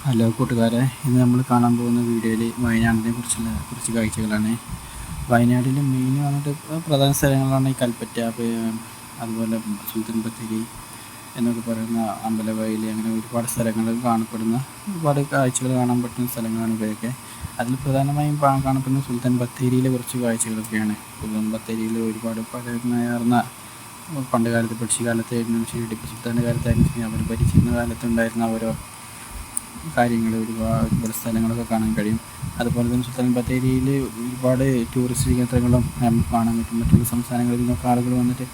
Hello കൂട്ടുകാരെ, ഇന്ന് നമ്മൾ കാണാൻ പോകുന്ന വീഡിയോയിൽ വയനാടിനെ കുറിച്ചുള്ള കുറച്ച് കാഴ്ചകളാണ്. വയനാട്ടിൽ മെയിൻ വന്നിട്ട് പ്രധാന സ്ഥലങ്ങളാണ് ഈ കൽപ്പറ്റ, അതുപോലെ സുൽത്താൻ ബത്തേരി എന്നൊക്കെ പറയുന്ന അമ്പലവയൽ, അങ്ങനെ ഒരുപാട് സ്ഥലങ്ങൾ കാണപ്പെടുന്ന ഒരുപാട് കാഴ്ചകൾ കാണാൻ പറ്റുന്ന സ്ഥലങ്ങളാണ് ഇവയൊക്കെ. അതിൽ പ്രധാനമായും കാണപ്പെടുന്ന സുൽത്താൻ ബത്തേരിയിലെ കുറച്ച് കാഴ്ചകളൊക്കെയാണ്. സുൽത്താൻ ബത്തേരിയിൽ ഒരുപാട് പഴമയാർന്ന പണ്ട് കാലത്ത് ബ്രിട്ടീഷ് കാലത്തായിരുന്നു ശരി, ടിപ്പു സുൽത്താൻ്റെ കാലത്തായിരുന്നു ശരി, അവർ ഭരിച്ചിരുന്ന കാലത്തുണ്ടായിരുന്ന ഓരോ കാര്യങ്ങൾ, ഒരുപാട് സ്ഥലങ്ങളൊക്കെ കാണാൻ കഴിയും. അതുപോലെ തന്നെ സുൽത്താൻ ബത്തേരിയിൽ ഒരുപാട് ടൂറിസ്റ്റ് കേന്ദ്രങ്ങളും നമുക്ക് കാണാൻ പറ്റും. മറ്റുള്ള സംസ്ഥാനങ്ങളിൽ നിന്നൊക്കെ ആളുകൾ വന്നിട്ട്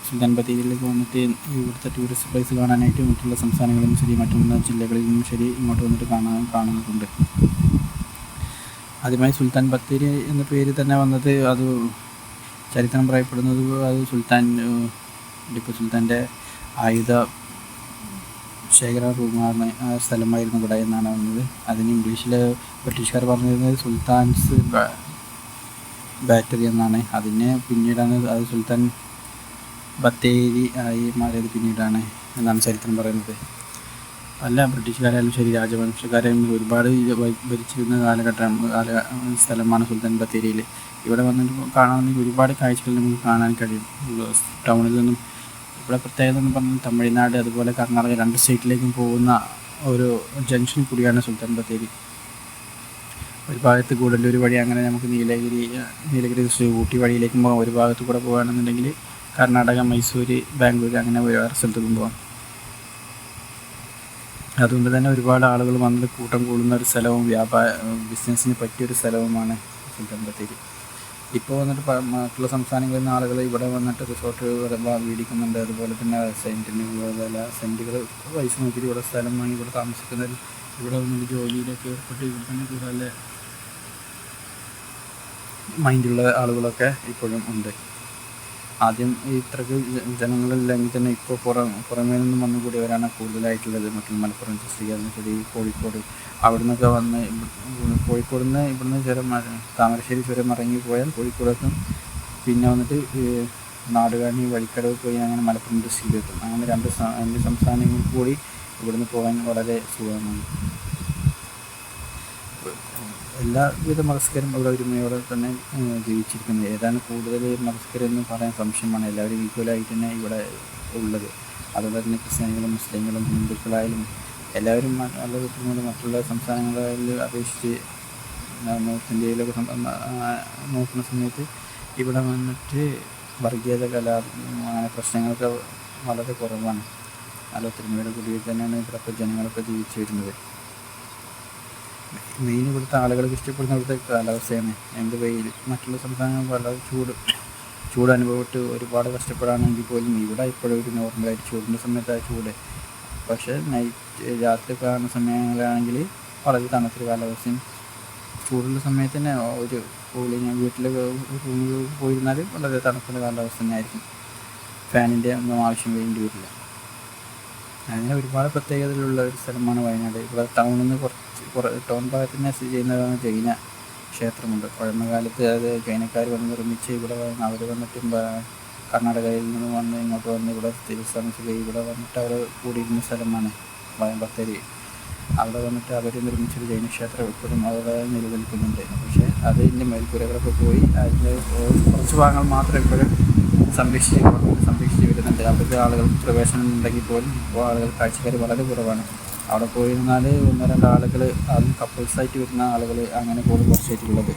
സുൽത്താൻ ബത്തേരിയിലേക്ക് വന്നിട്ട് ഇവിടുത്തെ ടൂറിസ്റ്റ് പ്ലേസ് കാണാനായിട്ട് മറ്റുള്ള സംസ്ഥാനങ്ങളിൽ നിന്നും ശരി, മറ്റുള്ള ജില്ലകളിൽ നിന്നും ശരി ഇങ്ങോട്ട് വന്നിട്ട് കാണുന്നുണ്ട്. ആദ്യമായി സുൽത്താൻ ബത്തേരി എന്ന പേര് തന്നെ വന്നത്, അത് ചരിത്രം പറയപ്പെടുന്നത് അത് ടിപ്പു സുൽത്താൻ്റെ ആയുധ ശേഖര റൂമാണ് സ്ഥലമായിരുന്നു ഇവിടെ എന്നാണ് വന്നത്. അതിന് ഇംഗ്ലീഷിൽ ബ്രിട്ടീഷുകാർ പറഞ്ഞിരുന്നത് സുൽത്താൻസ് ബാറ്ററി എന്നാണ്. അതിനെ പിന്നീടാണ് അത് സുൽത്താൻ ബത്തേരി ആയി മാറിയത് പിന്നീടാണ് എന്നാണ് ചരിത്രം പറയുന്നത്. അല്ല ബ്രിട്ടീഷുകാരായാലും ശരി, രാജവംശക്കാരായാലും ഒരുപാട് ഭരിച്ചിരുന്ന സ്ഥലമാണ് സുൽത്താൻ ബത്തേരിയിൽ. ഇവിടെ വന്നിട്ട് കാണാമെങ്കിൽ ഒരുപാട് കാഴ്ചകൾ നമുക്ക് കാണാൻ കഴിയും. ടൗണിൽ നിന്നും ഇവിടെ പ്രത്യേകത എന്ന് പറഞ്ഞാൽ തമിഴ്നാട് അതുപോലെ കർണാടക രണ്ട് സ്റ്റേറ്റിലേക്കും പോകുന്ന ഒരു ജംഗ്ഷൻ കൂടിയാണ് സുൽത്താൻ ബത്തേരി. ഒരു ഭാഗത്ത് ഗൂഡല്ലൂർ വഴി അങ്ങനെ നമുക്ക് നീലഗിരി ഊട്ടി വഴിയിലേക്കും പോകാം. ഒരു ഭാഗത്ത് കൂടെ പോകുകയാണെന്നുണ്ടെങ്കിൽ കർണാടക, മൈസൂർ, ബാംഗ്ലൂർ അങ്ങനെ വേറെ സ്ഥലത്തേക്കും പോകാം. അതുകൊണ്ട് തന്നെ ഒരുപാട് ആളുകൾ വന്നിട്ട് കൂട്ടം കൂടുന്ന ഒരു സ്ഥലവും ബിസിനസ്സിന് പറ്റിയൊരു സ്ഥലവുമാണ് സുൽത്താൻ ബത്തേരി. ഇപ്പോൾ വന്നിട്ട് മറ്റുള്ള സംസ്ഥാനങ്ങളിൽ നിന്ന് ആളുകൾ ഇവിടെ വന്നിട്ട് റിസോർട്ട് മേടിക്കുന്നുണ്ട്. അതുപോലെ തന്നെ സെൻറ്റുകൾ പൈസ നോക്കിയിട്ട് ഇവിടെ സ്ഥലം വാങ്ങി ഇവിടെ താമസിക്കുന്നവർ, ഇവിടെ വന്നിട്ട് ജോലിയിലൊക്കെ ഏർപ്പെട്ട് ഇവിടെ തന്നെ കൂടുതൽ മൈൻഡുള്ള ആളുകളൊക്കെ ഇപ്പോഴും ഉണ്ട്. ആദ്യം ഇത്രയ്ക്ക് ജനങ്ങളില്ലെങ്കിൽ തന്നെ ഇപ്പോൾ പുറമേ നിന്നും വന്നു കൂടിയവരാണ് കൂടുതലായിട്ടുള്ളത്. മറ്റുള്ള മലപ്പുറം ഡിസ്ട്രിക്റ്റ് ശരി, കോഴിക്കോട് അവിടെ നിന്നൊക്കെ വന്ന് കോഴിക്കോട് നിന്ന് ഇവിടുന്ന് ചുരം താമരശ്ശേരി ചുരം ഇറങ്ങിപ്പോയാൽ കോഴിക്കോടെത്തും. പിന്നെ വന്നിട്ട് നാടുകാണി വഴിക്കടവ് പോയി അങ്ങനെ മലപ്പുറം ഡിസ്ട്രിക്റ്റിലെത്തും. അങ്ങനെ രണ്ട് സംസ്ഥാനങ്ങളിൽ കൂടി ഇവിടുന്ന് പോകാൻ വളരെ സുഖമാണ്. എല്ലാവിധ മതസ്ഥരും ഇവിടെ ഒരുമയോടെ തന്നെ ജീവിച്ചിരിക്കുന്നത്. ഏതാണ് കൂടുതൽ മതസ്ഥരെന്ന് പറയാൻ സംശയമാണ്. എല്ലാവരും ഈക്വലായിട്ട് തന്നെ ഇവിടെ ഉള്ളത്. അതുപോലെ തന്നെ ക്രിസ്ത്യാനികളും മുസ്ലിങ്ങളും ഹിന്ദുക്കളായാലും എല്ലാവരും നല്ല കിട്ടുന്നത്. മറ്റുള്ള സംസ്ഥാനങ്ങളിൽ അപേക്ഷിച്ച് നോർത്ത് ഇന്ത്യയിലൊക്കെ നോക്കുന്ന സമയത്ത് ഇവിടെ വന്നിട്ട് വർഗീയത അങ്ങനെ പ്രശ്നങ്ങളൊക്കെ വളരെ കുറവാണ്. നല്ല ഒത്തൊരുമയുടെ കൂടി തന്നെയാണ് ഇവിടുത്തെ ജനങ്ങളൊക്കെ ജീവിച്ചു വരുന്നത്. മെയിൻ ഇവിടുത്തെ ആളുകൾക്ക് ഇഷ്ടപ്പെടുന്ന ഇവിടുത്തെ കാലാവസ്ഥയാണ്. എന്ത് വെയിൽ, മറ്റുള്ള സംസ്ഥാനങ്ങൾ വളരെ ചൂട് അനുഭവപ്പെട്ട് ഒരുപാട് കഷ്ടപ്പെടാണെങ്കിൽ പോലും ഇവിടെ ഇപ്പോഴും ഒരു നോർമലായിട്ട് ചൂടിൻ്റെ സമയത്ത് ചൂട്, പക്ഷേ രാത്രി കാണുന്ന സമയങ്ങളാണെങ്കിൽ വളരെ തണുത്തൊരു കാലാവസ്ഥയും, ചൂടുള്ള സമയത്ത് തന്നെ ഒരു കൂളിങ് വീട്ടിൽ റൂമിൽ പോയിരുന്നാൽ വളരെ തണുപ്പുള്ള കാലാവസ്ഥ തന്നെയായിരിക്കും. ഫാനിൻ്റെ ഒന്നും ആവശ്യം വേണ്ടി വരില്ല. അങ്ങനെ ഒരുപാട് പ്രത്യേകതകളുള്ള ഒരു സ്ഥലമാണ് വയനാട്. ഇവിടെ ടൗണിൽ നിന്ന് ടൗൺ ഭാഗത്ത് തന്നെ സ്ഥിതി ചെയ്യുന്നതാണ് ജൈന ക്ഷേത്രമുണ്ട്. പഴമകാലത്ത് അത് ജൈനക്കാർ വന്ന് നിർമ്മിച്ച് ഇവിടെ അവർ വന്നിട്ടും കർണാടകയിൽ നിന്ന് വന്ന് ഇങ്ങോട്ട് വന്ന് ഇവിടെ താമസിക്കുകയും ഇവിടെ വന്നിട്ട് അവർ കൂടിയിരുന്ന സ്ഥലമാണ് ബത്തേരി. അവിടെ വന്നിട്ട് അവർ നിർമ്മിച്ചൊരു ജൈന ക്ഷേത്രം ഇപ്പോഴും അവിടെ നിലനിൽക്കുന്നുണ്ട്. പക്ഷേ അതിൻ്റെ മേൽക്കൂരകളൊക്കെ പോയി അതിൻ്റെ കുറച്ച് ഭാഗങ്ങൾ മാത്രം ഇപ്പോഴും സംരക്ഷിച്ച് വരുന്നുണ്ട്. അവർക്ക് ആളുകൾക്ക് പ്രവേശനം ഉണ്ടെങ്കിൽ പോലും ഇപ്പോൾ ആളുകൾ കാഴ്ചക്കാർ വളരെ കുറവാണ്. അവിടെ പോയിരുന്നാൽ 1-2 ആളുകൾ, അതും കപ്പിൾസായിട്ട് വരുന്ന ആളുകൾ അങ്ങനെ കൂടുതൽ കുറച്ചായിട്ടുള്ളത്.